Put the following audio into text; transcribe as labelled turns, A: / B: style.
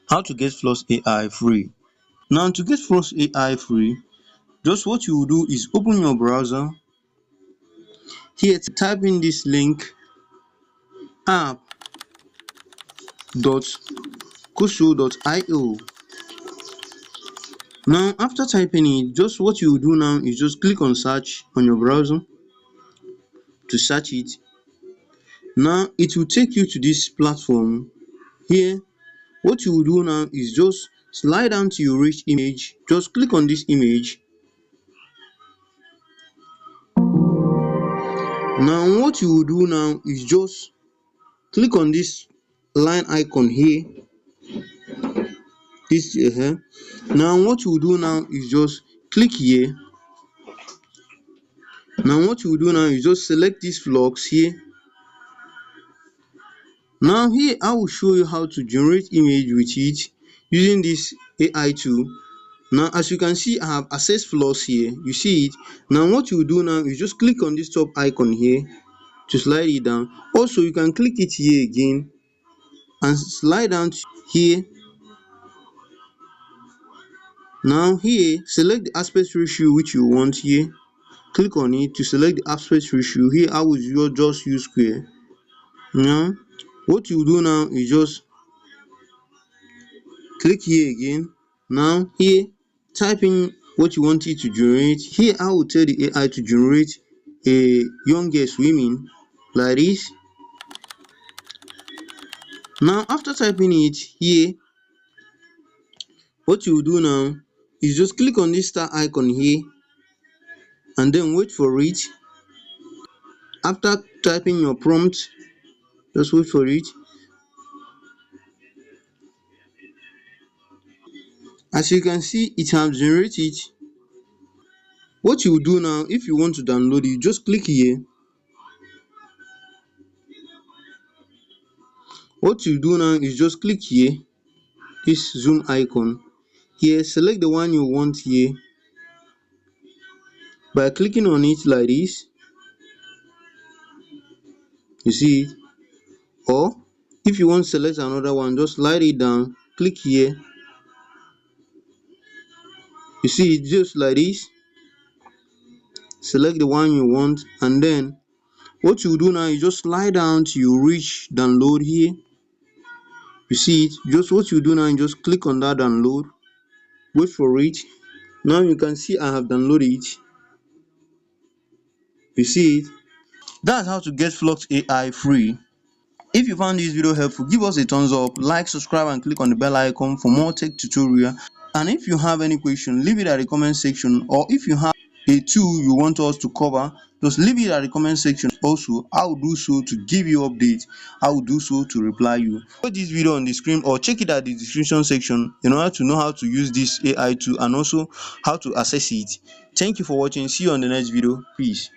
A: How to get Flux AI free. Now to get Flux AI free, just what you will do is open your browser. Here type in this link app.corcel.io. Now after typing it, just what you will do now is just click on search on your browser to search it. Now it will take you to this platform. Here what you will do now is just slide down to your rich image, just click on this image. Now what you will do now is just click on this line icon here, this now what you will do now is just click here. Now what you will do now is just select this flux here. Now here I will show you how to generate image with it using this AI tool. Now as you can see, I have access flux here, you see it. Now what you will do now is just click on this top icon here to slide it down. Also you can click it here again and slide down here. Now here select the aspect ratio which you want here, click on it to select the aspect ratio. Here I will just use square. Now what you do now is just click here again. Now here type in what you want it to generate. Here I will tell the AI to generate a young girl swimming like this. Now after typing it here, what you do now is just click on this star icon here and then wait for it. After typing your prompt, just wait for it. As you can see, it has generated. What you do now, if you want to download it, just click here. What you do now is just click here, this zoom icon here, select the one you want here by clicking on it like this, you see it. Or if you want to select another one, just slide it down, click here, you see it, just like this. Select the one you want and then what you do now is just slide down till you reach download here, you see it. Just what you do now is just click on that download, wait for it. Now you can see I have downloaded it, you see it. That's how to get Flux AI free. If you found this video helpful, give us a thumbs up, like, subscribe and click on the bell icon for more tech tutorial. And if you have any question, leave it at the comment section, or if you have a tool you want us to cover, just leave it at the comment section. Also, I will do so to give you updates. I will do so to reply you. Put this video on the screen or check it at the description section in order to know how to use this AI tool and also how to access it. Thank you for watching. See you on the next video. Peace.